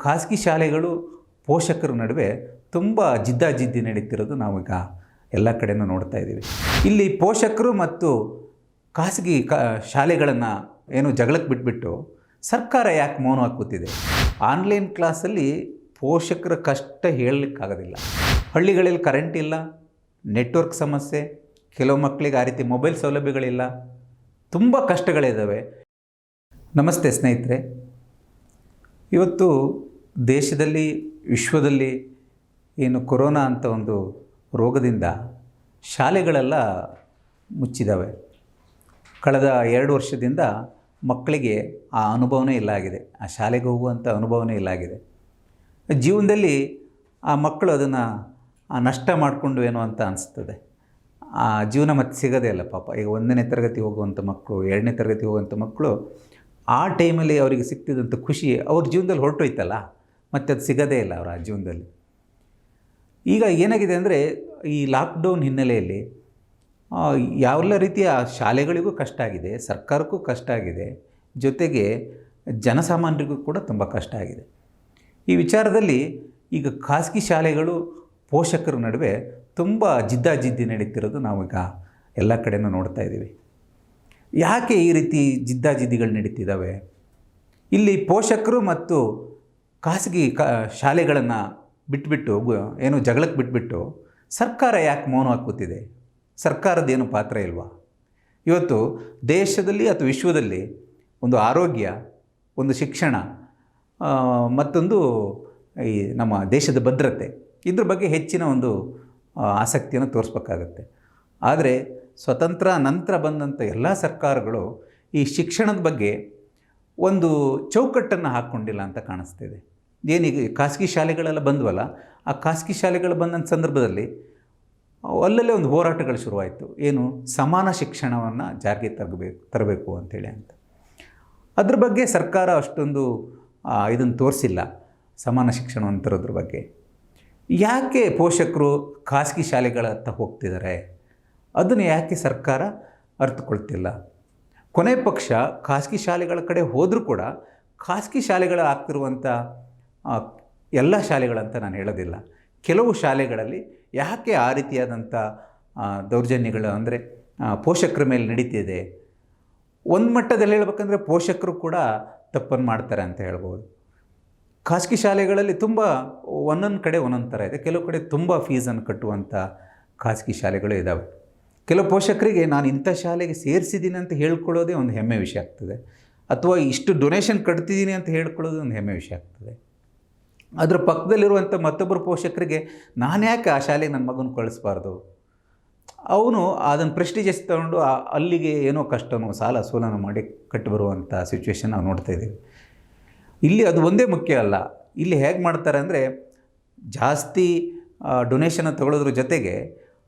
ಖಾಸಗಿ ಶಾಲೆಗಳು ಪೋಷಕರ ನಡುವೆ ತುಂಬ ಜಿದ್ದಾಜಿದ್ದಿ ನಡೀತಿರೋದು ನಾವೀಗ ಎಲ್ಲ ಕಡೆನೂ ನೋಡ್ತಾ ಇದ್ದೀವಿ. ಇಲ್ಲಿ ಪೋಷಕರು ಮತ್ತು ಖಾಸಗಿ ಶಾಲೆಗಳನ್ನು ಏನು ಜಗಳಕ್ಕೆ ಬಿಟ್ಬಿಟ್ಟು ಸರ್ಕಾರ ಯಾಕೆ ಮೌನವಾಗಿ ಕೂತಿದೆ? ಆನ್ಲೈನ್ ಕ್ಲಾಸಲ್ಲಿ ಪೋಷಕರ ಕಷ್ಟ ಹೇಳಲಿಕ್ಕಾಗೋದಿಲ್ಲ. ಹಳ್ಳಿಗಳಲ್ಲಿ ಕರೆಂಟ್ ಇಲ್ಲ, ನೆಟ್ವರ್ಕ್ ಸಮಸ್ಯೆ, ಕೆಲವು ಮಕ್ಕಳಿಗೆ ಆ ರೀತಿ ಮೊಬೈಲ್ ಸೌಲಭ್ಯಗಳಿಲ್ಲ, ತುಂಬ ಕಷ್ಟಗಳಿದ್ದಾವೆ. ನಮಸ್ತೆ ಸ್ನೇಹಿತರೆ, ಇವತ್ತು ದೇಶದಲ್ಲಿ ವಿಶ್ವದಲ್ಲಿ ಏನು ಕೊರೋನಾ ಅಂತ ಒಂದು ರೋಗದಿಂದ ಶಾಲೆಗಳೆಲ್ಲ ಮುಚ್ಚಿದ್ದಾವೆ. ಕಳೆದ 2 ವರ್ಷದಿಂದ ಮಕ್ಕಳಿಗೆ ಆ ಅನುಭವನೇ ಇಲ್ಲ ಆಗಿದೆ, ಆ ಶಾಲೆಗೆ ಹೋಗುವಂಥ ಅನುಭವನೇ ಇಲ್ಲ ಆಗಿದೆ. ಜೀವನದಲ್ಲಿ ಆ ಮಕ್ಕಳು ಅದನ್ನು ನಷ್ಟ ಮಾಡಿಕೊಂಡು ಏನೋ ಅಂತ ಅನಿಸ್ತದೆ. ಆ ಜೀವನ ಮತ್ತೆ ಸಿಗೋದೇ ಇಲ್ಲ ಪಾಪ. ಈಗ 1ನೇ ತರಗತಿ ಹೋಗುವಂಥ ಮಕ್ಕಳು, 2ನೇ ತರಗತಿ ಹೋಗುವಂಥ ಮಕ್ಕಳು ಆ ಟೈಮಲ್ಲಿ ಅವರಿಗೆ ಸಿಗ್ತಿದ್ದಂಥ ಖುಷಿ ಅವ್ರ ಜೀವನದಲ್ಲಿ ಹೊರಟೋಯ್ತಲ್ಲ, ಮತ್ತು ಅದು ಸಿಗೋದೇ ಇಲ್ಲ ಅವರ ಜೀವನದಲ್ಲಿ. ಈಗ ಏನಾಗಿದೆ ಅಂದರೆ, ಈ ಲಾಕ್ಡೌನ್ ಹಿನ್ನೆಲೆಯಲ್ಲಿ ಯಾವೆಲ್ಲ ರೀತಿಯ ಶಾಲೆಗಳಿಗೂ ಕಷ್ಟ ಆಗಿದೆ, ಸರ್ಕಾರಕ್ಕೂ ಕಷ್ಟ ಆಗಿದೆ, ಜೊತೆಗೆ ಜನಸಾಮಾನ್ಯರಿಗೂ ಕೂಡ ತುಂಬ ಕಷ್ಟ ಆಗಿದೆ. ಈ ವಿಚಾರದಲ್ಲಿ ಈಗ ಖಾಸಗಿ ಶಾಲೆಗಳು ಪೋಷಕರ ನಡುವೆ ತುಂಬ ಜಿದ್ದಾಜಿದ್ದಿ ನಡೀತಿರೋದು ನಾವೀಗ ಎಲ್ಲ ಕಡೆನೂ ನೋಡ್ತಾ ಇದ್ದೀವಿ. ಯಾಕೆ ಈ ರೀತಿ ಜಿದ್ದಾಜಿದ್ದಿಗಳು ನಡೀತಿದ್ದಾವೆ? ಇಲ್ಲಿ ಪೋಷಕರು ಮತ್ತು ಖಾಸಗಿ ಶಾಲೆಗಳನ್ನು ಬಿಟ್ಬಿಟ್ಟು ಏನು ಜಗಳಕ್ಕೆ ಬಿಟ್ಬಿಟ್ಟು ಸರ್ಕಾರ ಯಾಕೆ ಮೌನವಾಗಿ ಕೂತಿದೆ? ಸರ್ಕಾರದ್ದೇನು ಪಾತ್ರ ಇಲ್ವಾ? ಇವತ್ತು ದೇಶದಲ್ಲಿ ಅಥವಾ ವಿಶ್ವದಲ್ಲಿ ಒಂದು ಆರೋಗ್ಯ, ಒಂದು ಶಿಕ್ಷಣ, ಮತ್ತೊಂದು ಈ ನಮ್ಮ ದೇಶದ ಭದ್ರತೆ, ಇದ್ರ ಬಗ್ಗೆ ಹೆಚ್ಚಿನ ಒಂದು ಆಸಕ್ತಿಯನ್ನು ತೋರಿಸ್ಬೇಕಾಗತ್ತೆ. ಆದರೆ ಸ್ವತಂತ್ರ ನಂತರ ಬಂದಂಥ ಎಲ್ಲ ಸರ್ಕಾರಗಳು ಈ ಶಿಕ್ಷಣದ ಬಗ್ಗೆ ಒಂದು ಚೌಕಟ್ಟನ್ನು ಹಾಕ್ಕೊಂಡಿಲ್ಲ ಅಂತ ಕಾಣಿಸ್ತಿದೆ. ಏನೀಗ ಖಾಸಗಿ ಶಾಲೆಗಳೆಲ್ಲ ಬಂದವಲ್ಲ, ಆ ಖಾಸಗಿ ಶಾಲೆಗಳು ಬಂದಂಥ ಸಂದರ್ಭದಲ್ಲಿ ಅಲ್ಲಲ್ಲೇ ಒಂದು ಹೋರಾಟಗಳು ಶುರುವಾಯಿತು. ಏನು, ಸಮಾನ ಶಿಕ್ಷಣವನ್ನು ಜಾರಿಗೆ ತರಬೇಕು ಅಂಥೇಳಿ ಅಂತ. ಅದ್ರ ಬಗ್ಗೆ ಸರ್ಕಾರ ಅಷ್ಟೊಂದು ಇದನ್ನು ತೋರಿಸಿಲ್ಲ, ಸಮಾನ ಶಿಕ್ಷಣವನ್ನು ತರೋದ್ರ ಬಗ್ಗೆ. ಯಾಕೆ ಪೋಷಕರು ಖಾಸಗಿ ಶಾಲೆಗಳತ್ತ ಹೋಗ್ತಿದ್ದಾರೆ? ಅದನ್ನು ಯಾಕೆ ಸರ್ಕಾರ ಅರ್ಥಕೊಳ್ತಿಲ್ಲ? ಕೊನೆ ಪಕ್ಷ ಖಾಸಗಿ ಶಾಲೆಗಳ ಕಡೆ ಹೋದರೂ ಕೂಡ ಖಾಸಗಿ ಶಾಲೆಗಳು ಆಗ್ತಿರುವಂಥ ಎಲ್ಲ ಶಾಲೆಗಳಂತ ನಾನು ಹೇಳೋದಿಲ್ಲ. ಕೆಲವು ಶಾಲೆಗಳಲ್ಲಿ ಯಾಕೆ ಆ ರೀತಿಯಾದಂಥ ದೌರ್ಜನ್ಯಗಳು ಅಂದರೆ ಪೋಷಕರ ಮೇಲೆ ನಡೀತಿದೆ? ಒಂದು ಮಟ್ಟದಲ್ಲಿ ಹೇಳ್ಬೇಕಂದ್ರೆ ಪೋಷಕರು ಕೂಡ ತಪ್ಪನ್ನು ಮಾಡ್ತಾರೆ ಅಂತ ಹೇಳ್ಬೋದು. ಖಾಸಗಿ ಶಾಲೆಗಳಲ್ಲಿ ತುಂಬ ಒಂದೊಂದು ಕಡೆ ಒಂದೊಂದು ಥರ ಇದೆ. ಕೆಲವು ಕಡೆ ತುಂಬ ಫೀಸನ್ನು ಕಟ್ಟುವಂಥ ಖಾಸಗಿ ಶಾಲೆಗಳು ಇದ್ದಾವೆ. ಕೆಲವು ಪೋಷಕರಿಗೆ ನಾನು ಇಂಥ ಶಾಲೆಗೆ ಸೇರಿಸಿದ್ದೀನಿ ಅಂತ ಹೇಳ್ಕೊಳ್ಳೋದೇ ಒಂದು ಹೆಮ್ಮೆ ವಿಷಯ ಆಗ್ತದೆ, ಅಥವಾ ಇಷ್ಟು ಡೊನೇಷನ್ ಕಟ್ತಿದ್ದೀನಿ ಅಂತ ಹೇಳ್ಕೊಳ್ಳೋದು ಒಂದು ಹೆಮ್ಮೆ ವಿಷಯ ಆಗ್ತದೆ. ಅದರ ಪಕ್ಕದಲ್ಲಿರುವಂಥ ಮತ್ತೊಬ್ಬರು ಪೋಷಕರಿಗೆ ನಾನು ಯಾಕೆ ಆ ಶಾಲೆಗೆ ನನ್ನ ಮಗನ ಕಳಿಸ್ಬಾರ್ದು, ಅವನು ಅದನ್ನು ಪ್ರೆಸ್ಟೀಜಸ್ ತಗೊಂಡು ಅಲ್ಲಿಗೆ ಏನೋ ಕಷ್ಟನೋ ಸಾಲ ಸೋಲನ ಮಾಡಿ ಕಟ್ಟಿಬರುವಂಥ ಸಿಚುವೇಶನ್ ನಾವು ನೋಡ್ತಾ ಇದ್ದೀವಿ. ಇಲ್ಲಿ ಅದು ಒಂದೇ ಮುಖ್ಯ ಅಲ್ಲ. ಇಲ್ಲಿ ಹೇಗೆ ಮಾಡ್ತಾರೆ ಅಂದರೆ, ಜಾಸ್ತಿ ಡೊನೇಷನ್ ತಗೊಳ್ಳೋದ್ರ ಜೊತೆಗೆ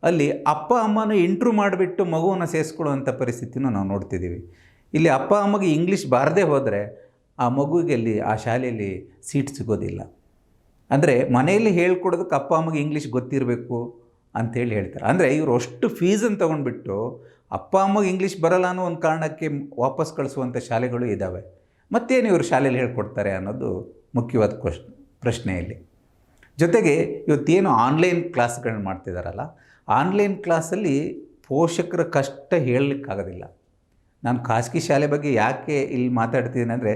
ಅಲ್ಲಿ ಅಪ್ಪ ಅಮ್ಮನ ಇಂಟ್ರೂ ಮಾಡಿಬಿಟ್ಟು ಮಗುವನ್ನು ಸೇರಿಸ್ಕೊಳ್ಳುವಂಥ ಪರಿಸ್ಥಿತಿನೂ ನಾವು ನೋಡ್ತಿದ್ದೀವಿ. ಇಲ್ಲಿ ಅಪ್ಪ ಅಮ್ಮಗೆ ಇಂಗ್ಲೀಷ್ ಬಾರದೇ ಹೋದರೆ ಆ ಮಗುವಿಗೆ ಅಲ್ಲಿ ಆ ಶಾಲೆಯಲ್ಲಿ ಸೀಟ್ ಸಿಗೋದಿಲ್ಲ. ಅಂದರೆ ಮನೆಯಲ್ಲಿ ಹೇಳ್ಕೊಡೋದಕ್ಕೆ ಅಪ್ಪ ಅಮ್ಮಗೆ ಇಂಗ್ಲೀಷ್ ಗೊತ್ತಿರಬೇಕು ಅಂಥೇಳಿ ಹೇಳ್ತಾರೆ. ಅಂದರೆ ಇವರು ಅಷ್ಟು ಫೀಸನ್ನು ತೊಗೊಂಡ್ಬಿಟ್ಟು ಅಪ್ಪ ಅಮ್ಮಗೆ ಇಂಗ್ಲೀಷ್ ಬರಲ್ಲ ಅನ್ನೋ ಒಂದು ಕಾರಣಕ್ಕೆ ವಾಪಸ್ ಕಳಿಸುವಂಥ ಶಾಲೆಗಳು ಇದ್ದಾವೆ. ಮತ್ತೇನು ಇವರು ಶಾಲೆಯಲ್ಲಿ ಹೇಳ್ಕೊಡ್ತಾರೆ ಅನ್ನೋದು ಮುಖ್ಯವಾದ ಪ್ರಶ್ನೆಯಲ್ಲಿ. ಜೊತೆಗೆ ಇವತ್ತೇನು ಆನ್ಲೈನ್ ಕ್ಲಾಸ್ಗಳನ್ನ ಮಾಡ್ತಿದ್ದಾರಲ್ಲ, ಆನ್ಲೈನ್ ಕ್ಲಾಸಲ್ಲಿ ಪೋಷಕರ ಕಷ್ಟ ಹೇಳಲಿಕ್ಕಾಗೋದಿಲ್ಲ. ನಾನು ಖಾಸಗಿ ಶಾಲೆ ಬಗ್ಗೆ ಯಾಕೆ ಇಲ್ಲಿ ಮಾತಾಡ್ತಿದ್ದೀನಿ ಅಂದರೆ,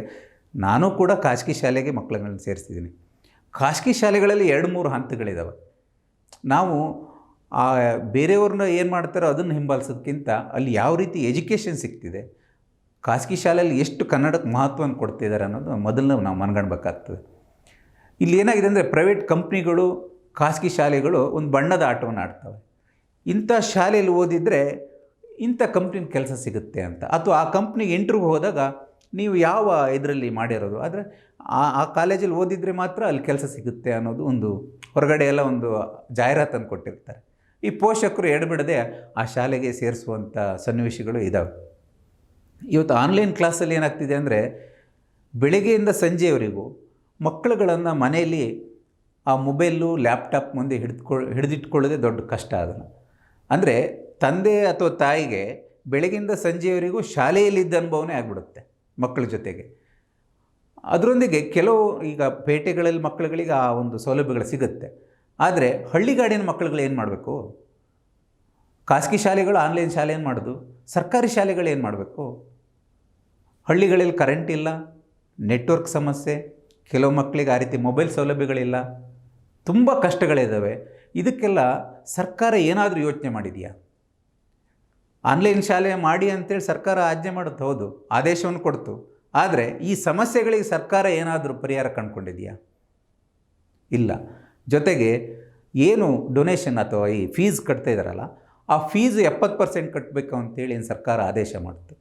ನಾನು ಕೂಡ ಖಾಸಗಿ ಶಾಲೆಗೆ ಮಕ್ಕಳುಗಳನ್ನ ಸೇರಿಸ್ತಿದ್ದೀನಿ. ಖಾಸಗಿ ಶಾಲೆಗಳಲ್ಲಿ 2-3 ಹಂತಗಳಿದ್ದಾವೆ. ನಾವು ಬೇರೆಯವ್ರನ್ನ ಏನು ಮಾಡ್ತಾರೋ ಅದನ್ನು ಹಿಂಬಾಲಿಸೋದಕ್ಕಿಂತ ಅಲ್ಲಿ ಯಾವ ರೀತಿ ಎಜುಕೇಷನ್ ಸಿಗ್ತಿದೆ, ಖಾಸಗಿ ಶಾಲೆಯಲ್ಲಿ ಎಷ್ಟು ಕನ್ನಡಕ್ಕೆ ಮಹತ್ವವನ್ನು ಕೊಡ್ತಿದ್ದಾರೆ ಅನ್ನೋದು ಮೊದಲು ನಾವು ಮನಗಣಬೇಕಾಗ್ತದೆ. ಇಲ್ಲಿ ಏನಾಗಿದೆ ಅಂದರೆ, ಪ್ರೈವೇಟ್ ಕಂಪ್ನಿಗಳು ಖಾಸಗಿ ಶಾಲೆಗಳು ಒಂದು ಬಣ್ಣದ ಆಟವನ್ನು ಆಡ್ತವೆ. ಇಂಥ ಶಾಲೆಯಲ್ಲಿ ಓದಿದರೆ ಇಂಥ ಕಂಪ್ನಿನ ಕೆಲಸ ಸಿಗುತ್ತೆ ಅಂತ, ಅಥವಾ ಆ ಕಂಪ್ನಿಗೆ ಇಂಟರ್ವ್ಯೂ ಹೋದಾಗ ನೀವು ಯಾವ ಇದರಲ್ಲಿ ಮಾಡಿರೋದು, ಆದರೆ ಆ ಕಾಲೇಜಲ್ಲಿ ಓದಿದರೆ ಮಾತ್ರ ಅಲ್ಲಿ ಕೆಲಸ ಸಿಗುತ್ತೆ ಅನ್ನೋದು ಒಂದು ಹೊರಗಡೆ ಎಲ್ಲ ಒಂದು ಜಾಹೀರಾತನ್ನು ಕೊಟ್ಟಿರ್ತಾರೆ. ಈ ಪೋಷಕರು ಎಡಬಿಡದೆ ಆ ಶಾಲೆಗೆ ಸೇರಿಸುವಂಥ ಸನ್ನಿವೇಶಗಳು ಇದ್ದಾವೆ. ಇವತ್ತು ಆನ್ಲೈನ್ ಕ್ಲಾಸಲ್ಲಿ ಏನಾಗ್ತಿದೆ ಅಂದರೆ, ಬೆಳಗ್ಗೆಯಿಂದ ಸಂಜೆಯವರೆಗೂ ಮಕ್ಕಳುಗಳನ್ನು ಮನೆಯಲ್ಲಿ ಆ ಮೊಬೈಲು ಲ್ಯಾಪ್ಟಾಪ್ ಮುಂದೆ ಹಿಡಿದಿಟ್ಕೊಳ್ಳೋದೇ ದೊಡ್ಡ ಕಷ್ಟ. ಅದನ್ನು ಅಂದರೆ ತಂದೆ ಅಥವಾ ತಾಯಿಗೆ ಬೆಳಗಿಂದ ಸಂಜೆಯವರೆಗೂ ಶಾಲೆಯಲ್ಲಿದ್ದ ಅನುಭವನೇ ಆಗಿಬಿಡುತ್ತೆ ಮಕ್ಕಳ ಜೊತೆಗೆ. ಅದರೊಂದಿಗೆ ಕೆಲವು ಈಗ ಪೇಟೆಗಳಲ್ಲಿ ಮಕ್ಕಳುಗಳಿಗೆ ಆ ಒಂದು ಸೌಲಭ್ಯಗಳು ಸಿಗುತ್ತೆ. ಆದರೆ ಹಳ್ಳಿಗಾಡಿನ ಮಕ್ಕಳುಗಳು ಏನು ಮಾಡಬೇಕು? ಖಾಸಗಿ ಶಾಲೆಗಳು ಆನ್ಲೈನ್ ಶಾಲೆ ಏನು ಮಾಡೋದು? ಸರ್ಕಾರಿ ಶಾಲೆಗಳು ಏನು ಮಾಡಬೇಕು? ಹಳ್ಳಿಗಳಲ್ಲಿ ಕರೆಂಟ್ ಇಲ್ಲ, ನೆಟ್ವರ್ಕ್ ಸಮಸ್ಯೆ, ಕೆಲವು ಮಕ್ಕಳಿಗೆ ಆ ರೀತಿ ಮೊಬೈಲ್ ಸೌಲಭ್ಯಗಳಿಲ್ಲ, ತುಂಬ ಕಷ್ಟಗಳಿದ್ದಾವೆ. ಇದಕ್ಕೆಲ್ಲ ಸರ್ಕಾರ ಏನಾದರೂ ಯೋಚನೆ ಮಾಡಿದೆಯಾ? ಆನ್ಲೈನ್ ಶಾಲೆ ಮಾಡಿ ಅಂತೇಳಿ ಸರ್ಕಾರ ಆಜ್ಞೆ ಮಾಡುತ್ತೆ, ಹೌದು, ಆದೇಶವನ್ನು ಕೊಡ್ತು. ಆದರೆ ಈ ಸಮಸ್ಯೆಗಳಿಗೆ ಸರ್ಕಾರ ಏನಾದರೂ ಪರಿಹಾರ ಕಂಡುಕೊಂಡಿದೆಯಾ? ಇಲ್ಲ. ಜೊತೆಗೆ ಏನು ಡೊನೇಷನ್ ಅಥವಾ ಈ ಫೀಸ್ ಕಟ್ತಾ ಇದ್ದಾರಲ್ಲ, ಆ ಫೀಸ್ 70% ಕಟ್ಟಬೇಕು ಅಂತೇಳಿ ಏನು ಸರ್ಕಾರ ಆದೇಶ ಮಾಡ್ತು.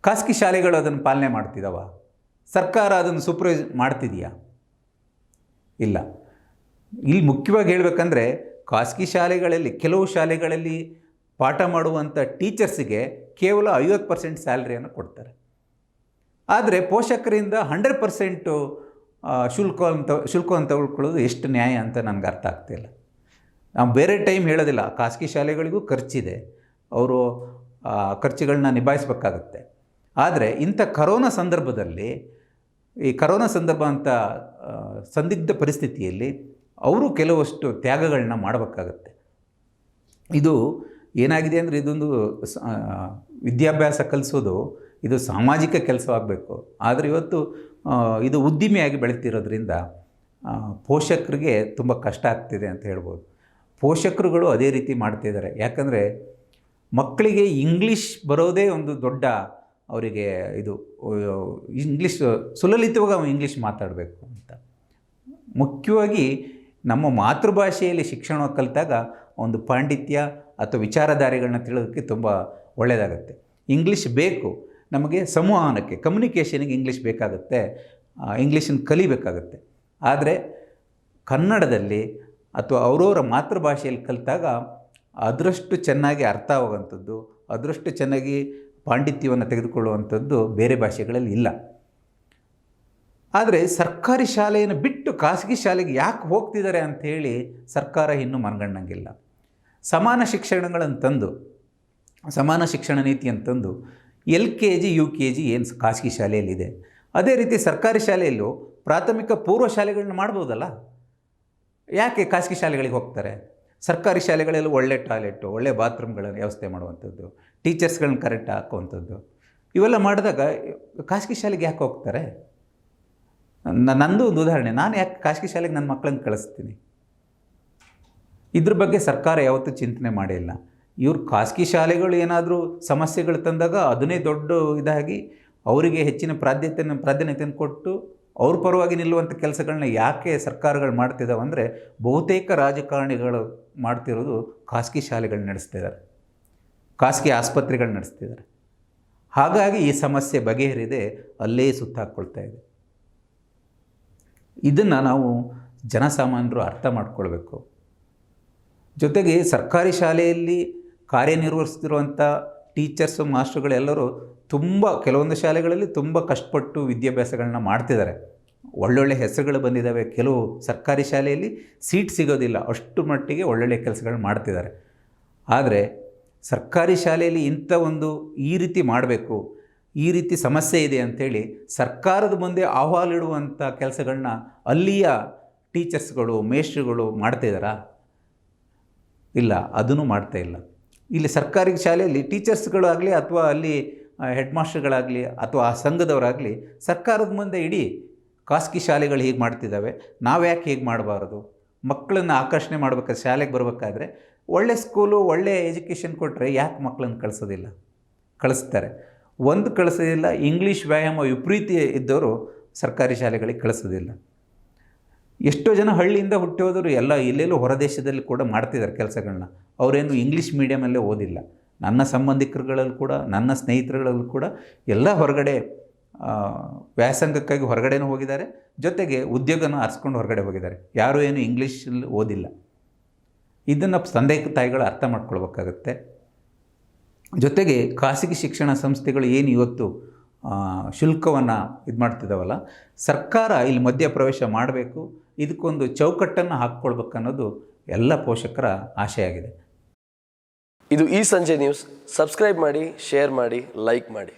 ಖಾಸಗಿ ಶಾಲೆಗಳು ಅದನ್ನು ಪಾಲನೆ ಮಾಡ್ತಿದ್ದಾವ? ಸರ್ಕಾರ ಅದನ್ನು ಸೂಪರ್ವೈಸ್ ಮಾಡ್ತಿದೆಯಾ? ಇಲ್ಲ. ಇಲ್ಲಿ ಮುಖ್ಯವಾಗಿ ಹೇಳಬೇಕಂದ್ರೆ ಖಾಸಗಿ ಶಾಲೆಗಳಲ್ಲಿ ಕೆಲವು ಶಾಲೆಗಳಲ್ಲಿ ಪಾಠ ಮಾಡುವಂಥ ಟೀಚರ್ಸಿಗೆ ಕೇವಲ 50% ಸ್ಯಾಲ್ರಿಯನ್ನು ಕೊಡ್ತಾರೆ. ಆದರೆ ಪೋಷಕರಿಂದ 100% ಶುಲ್ಕವನ್ನು ತಗೊಳ್ಕೊಳ್ಳೋದು ಎಷ್ಟು ನ್ಯಾಯ ಅಂತ ನನಗೆ ಅರ್ಥ ಆಗ್ತಿಲ್ಲ. ನಾವು ಬೇರೆ ಟೈಮ್ ಹೇಳೋದಿಲ್ಲ, ಖಾಸಗಿ ಶಾಲೆಗಳಿಗೂ ಖರ್ಚಿದೆ, ಅವರು ಖರ್ಚುಗಳನ್ನ ನಿಭಾಯಿಸಬೇಕಾಗತ್ತೆ. ಆದರೆ ಇಂಥ ಕರೋನಾ ಸಂದರ್ಭದಲ್ಲಿ, ಈ ಕರೋನಾ ಸಂದರ್ಭ ಅಂತ ಸಂದಿಗ್ಧ ಪರಿಸ್ಥಿತಿಯಲ್ಲಿ ಅವರು ಕೆಲವಷ್ಟು ತ್ಯಾಗಗಳನ್ನ ಮಾಡಬೇಕಾಗತ್ತೆ. ಇದು ಏನಾಗಿದೆ ಅಂದರೆ ಇದೊಂದು ವಿದ್ಯಾಭ್ಯಾಸ ಕಲಿಸೋದು ಇದು ಸಾಮಾಜಿಕ ಕೆಲಸವಾಗಬೇಕು. ಆದರೆ ಇವತ್ತು ಇದು ಉದ್ದಿಮೆಯಾಗಿ ಬೆಳೀತಿರೋದ್ರಿಂದ ಪೋಷಕರಿಗೆ ತುಂಬ ಕಷ್ಟ ಆಗ್ತಿದೆ ಅಂತ ಹೇಳ್ಬೋದು. ಪೋಷಕರುಗಳು ಅದೇ ರೀತಿ ಮಾಡ್ತಿದ್ದಾರೆ. ಯಾಕಂದರೆ ಮಕ್ಕಳಿಗೆ ಇಂಗ್ಲೀಷ್ ಬರೋದೇ ಒಂದು ದೊಡ್ಡ ಅವರಿಗೆ ಇದು ಇಂಗ್ಲೀಷ್ ಸುಲಲಿತವಾಗಿ ಇಂಗ್ಲೀಷ್ ಮಾತಾಡಬೇಕು ಅಂತ. ಮುಖ್ಯವಾಗಿ ನಮ್ಮ ಮಾತೃಭಾಷೆಯಲ್ಲಿ ಶಿಕ್ಷಣ ಕಲಿತಾಗ ಒಂದು ಪಾಂಡಿತ್ಯ ಅಥವಾ ವಿಚಾರಧಾರೆಗಳನ್ನ ತಿಳಿಯೋದಕ್ಕೆ ತುಂಬ ಒಳ್ಳೆಯದಾಗುತ್ತೆ. ಇಂಗ್ಲೀಷ್ ಬೇಕು ನಮಗೆ, ಸಂವಹನಕ್ಕೆ, ಕಮ್ಯುನಿಕೇಷನ್ಗೆ ಇಂಗ್ಲೀಷ್ ಬೇಕಾಗುತ್ತೆ, ಇಂಗ್ಲೀಷನ್ನು ಕಲಿಬೇಕಾಗುತ್ತೆ. ಆದರೆ ಕನ್ನಡದಲ್ಲಿ ಅಥವಾ ಅವರವರ ಮಾತೃಭಾಷೆಯಲ್ಲಿ ಕಲಿತಾಗ ಅದರಷ್ಟು ಚೆನ್ನಾಗಿ ಅರ್ಥ ಆಗುವಂಥದ್ದು, ಅದರಷ್ಟು ಚೆನ್ನಾಗಿ ಪಾಂಡಿತ್ಯವನ್ನು ತೆಗೆದುಕೊಳ್ಳುವಂಥದ್ದು ಬೇರೆ ಭಾಷೆಗಳಲ್ಲಿ ಇಲ್ಲ. ಆದರೆ ಸರ್ಕಾರಿ ಶಾಲೆಯನ್ನು ಬಿಟ್ಟು ಖಾಸಗಿ ಶಾಲೆಗೆ ಯಾಕೆ ಹೋಗ್ತಿದ್ದಾರೆ ಅಂಥೇಳಿ ಸರ್ಕಾರ ಇನ್ನೂ ಮನಗಂಡಂಗಿಲ್ಲ. ಸಮಾನ ಶಿಕ್ಷಣಗಳನ್ನು ತಂದು, ಸಮಾನ ಶಿಕ್ಷಣ ನೀತಿಯನ್ನು ತಂದು LKG UKG ಏನು ಖಾಸಗಿ ಶಾಲೆಯಲ್ಲಿದೆ, ಅದೇ ರೀತಿ ಸರ್ಕಾರಿ ಶಾಲೆಯಲ್ಲೂ ಪ್ರಾಥಮಿಕ ಪೂರ್ವ ಶಾಲೆಗಳನ್ನ ಮಾಡ್ಬೋದಲ್ಲ. ಯಾಕೆ ಖಾಸಗಿ ಶಾಲೆಗಳಿಗೆ ಹೋಗ್ತಾರೆ? ಸರ್ಕಾರಿ ಶಾಲೆಗಳಲ್ಲಿ ಒಳ್ಳೆ ಟಾಯ್ಲೆಟು, ಒಳ್ಳೆ ಬಾತ್ರೂಮ್ಗಳನ್ನು ವ್ಯವಸ್ಥೆ ಮಾಡುವಂಥದ್ದು, ಟೀಚರ್ಸ್ಗಳನ್ನ ಕರೆಕ್ಟ್ ಹಾಕುವಂಥದ್ದು, ಇವೆಲ್ಲ ಮಾಡಿದಾಗ ಖಾಸಗಿ ಶಾಲೆಗೆ ಯಾಕೆ ಹೋಗ್ತಾರೆ? ನಂದು ಒಂದು ಉದಾಹರಣೆ, ನಾನು ಯಾಕೆ ಖಾಸಗಿ ಶಾಲೆಗೆ ನನ್ನ ಮಕ್ಕಳನ್ನು ಕಳಿಸ್ತೀನಿ? ಇದ್ರ ಬಗ್ಗೆ ಸರ್ಕಾರ ಯಾವತ್ತೂ ಚಿಂತನೆ ಮಾಡಿಲ್ಲ. ಇವ್ರು ಖಾಸಗಿ ಶಾಲೆಗಳು ಏನಾದರೂ ಸಮಸ್ಯೆಗಳು ತಂದಾಗ ಅದನ್ನೇ ದೊಡ್ಡ ಇದಾಗಿ ಅವರಿಗೆ ಹೆಚ್ಚಿನ ಪ್ರಾಧಾನ್ಯತೆಯನ್ನು ಕೊಟ್ಟು ಅವ್ರ ಪರವಾಗಿ ನಿಲ್ಲುವಂಥ ಕೆಲಸಗಳನ್ನ ಯಾಕೆ ಸರ್ಕಾರಗಳು ಮಾಡ್ತಿದ್ದಾವೆ ಅಂದರೆ, ಬಹುತೇಕ ರಾಜಕಾರಣಿಗಳು ಮಾಡ್ತಿರೋದು ಖಾಸಗಿ ಶಾಲೆಗಳು ನಡೆಸ್ತಿದ್ದಾರೆ, ಖಾಸಗಿ ಆಸ್ಪತ್ರೆಗಳು ನಡೆಸ್ತಿದ್ದಾರೆ. ಹಾಗಾಗಿ ಈ ಸಮಸ್ಯೆ ಬಗೆಹರಿದೆ ಅಲ್ಲೇ ಸುತ್ತಾಕ್ಕೊಳ್ತಾ ಇದೆ. ಇದನ್ನು ನಾವು ಜನಸಾಮಾನ್ಯರು ಅರ್ಥ ಮಾಡ್ಕೊಳ್ಬೇಕು. ಜೊತೆಗೆ ಸರ್ಕಾರಿ ಶಾಲೆಯಲ್ಲಿ ಕಾರ್ಯನಿರ್ವಹಿಸ್ತಿರುವಂಥ ಟೀಚರ್ಸು, ಮಾಸ್ಟರ್ಗಳೆಲ್ಲರೂ ಕೆಲವೊಂದು ಶಾಲೆಗಳಲ್ಲಿ ತುಂಬ ಕಷ್ಟಪಟ್ಟು ವಿದ್ಯಾಭ್ಯಾಸಗಳನ್ನ ಮಾಡ್ತಿದ್ದಾರೆ. ಒಳ್ಳೊಳ್ಳೆ ಹೆಸರುಗಳು ಬಂದಿದ್ದಾವೆ. ಕೆಲವು ಸರ್ಕಾರಿ ಶಾಲೆಯಲ್ಲಿ ಸೀಟ್ ಸಿಗೋದಿಲ್ಲ, ಅಷ್ಟು ಮಟ್ಟಿಗೆ ಒಳ್ಳೊಳ್ಳೆ ಕೆಲಸಗಳನ್ನ ಮಾಡ್ತಿದ್ದಾರೆ. ಆದರೆ ಸರ್ಕಾರಿ ಶಾಲೆಯಲ್ಲಿ ಇಂಥ ಈ ರೀತಿ ಮಾಡಬೇಕು, ಈ ರೀತಿ ಸಮಸ್ಯೆ ಇದೆ ಅಂಥೇಳಿ ಸರ್ಕಾರದ ಮುಂದೆ ಅಹವಾಲಿಡುವಂಥ ಕೆಲಸಗಳನ್ನ ಅಲ್ಲಿಯ ಟೀಚರ್ಸ್ಗಳು, ಮೇಷ್ಟ್ರುಗಳು ಮಾಡ್ತಾಯಿದ್ದಾರಾ? ಇಲ್ಲ, ಅದನ್ನು ಮಾಡ್ತಾಯಿಲ್ಲ. ಇಲ್ಲಿ ಸರ್ಕಾರಿ ಶಾಲೆಯಲ್ಲಿ ಟೀಚರ್ಸ್ಗಳಾಗಲಿ ಅಥವಾ ಅಲ್ಲಿ ಹೆಡ್ ಮಾಸ್ಟರ್ಗಳಾಗಲಿ ಅಥವಾ ಆ ಸಂಘದವರಾಗಲಿ ಸರ್ಕಾರದ ಮುಂದೆ ಇಡೀ ಖಾಸಗಿ ಶಾಲೆಗಳು ಹೀಗೆ ಮಾಡ್ತಿದ್ದಾವೆ, ನಾವು ಯಾಕೆ ಹೀಗೆ ಮಾಡಬಾರ್ದು? ಮಕ್ಕಳನ್ನು ಆಕರ್ಷಣೆ ಮಾಡಬೇಕಾದ್ರೆ, ಶಾಲೆಗೆ ಬರಬೇಕಾದ್ರೆ ಒಳ್ಳೆ ಸ್ಕೂಲು, ಒಳ್ಳೆ ಎಜುಕೇಷನ್ ಕೊಟ್ಟರೆ ಯಾಕೆ ಮಕ್ಕಳನ್ನು ಕಳಿಸೋದಿಲ್ಲ? ಕಳಿಸ್ತಾರೆ. ಕಳಿಸೋದಿಲ್ಲ, ಇಂಗ್ಲೀಷ್ ವ್ಯಾಯಾಮ ವಿಪರೀತ ಇದ್ದವರು ಸರ್ಕಾರಿ ಶಾಲೆಗಳಿಗೆ ಕಳಿಸೋದಿಲ್ಲ. ಎಷ್ಟೋ ಜನ ಹಳ್ಳಿಯಿಂದ ಹುಟ್ಟಿ ಹೋದವರು ಎಲ್ಲೆಲ್ಲೂ ಹೊರದೇಶದಲ್ಲಿ ಕೂಡ ಮಾಡ್ತಿದ್ದಾರೆ ಕೆಲಸಗಳನ್ನ. ಅವರೇನು ಇಂಗ್ಲೀಷ್ ಮೀಡಿಯಮಲ್ಲೇ ಓದಿಲ್ಲ. ನನ್ನ ಸಂಬಂಧಿಕರುಗಳಲ್ಲಿ ಕೂಡ, ನನ್ನ ಸ್ನೇಹಿತರುಗಳಲ್ಲೂ ಕೂಡ ಎಲ್ಲ ಹೊರಗಡೆ ವ್ಯಾಸಂಗಕ್ಕಾಗಿ ಹೊರಗಡೆನೂ ಹೋಗಿದ್ದಾರೆ, ಜೊತೆಗೆ ಉದ್ಯೋಗನ ಆರಿಸ್ಕೊಂಡು ಹೊರಗಡೆ ಹೋಗಿದ್ದಾರೆ. ಯಾರೂ ಏನು ಇಂಗ್ಲೀಷಲ್ಲಿ ಓದಿಲ್ಲ. ಇದನ್ನು ತಂದೆ ತಾಯಿಗಳು ಅರ್ಥ ಮಾಡ್ಕೊಳ್ಬೇಕಾಗತ್ತೆ. ಜೊತೆಗೆ ಖಾಸಗಿ ಶಿಕ್ಷಣ ಸಂಸ್ಥೆಗಳು ಏನು ಇವತ್ತು ಶುಲ್ಕವನ್ನು ಮಾಡ್ತಿದ್ದಾವಲ್ಲ, ಸರ್ಕಾರ ಇಲ್ಲಿ ಮಧ್ಯಪ್ರವೇಶ ಮಾಡಬೇಕು, ಇದಕ್ಕೊಂದು ಚೌಕಟ್ಟನ್ನು ಹಾಕ್ಕೊಳ್ಬೇಕು ಅನ್ನೋದು ಎಲ್ಲ ಪೋಷಕರ ಆಶೆ ಆಗಿದೆ. ಇದು ಈ ಸಂಜೆ ನ್ಯೂಸ್. ಸಬ್ಸ್ಕ್ರೈಬ್ ಮಾಡಿ, ಶೇರ್ ಮಾಡಿ, ಲೈಕ್ ಮಾಡಿ.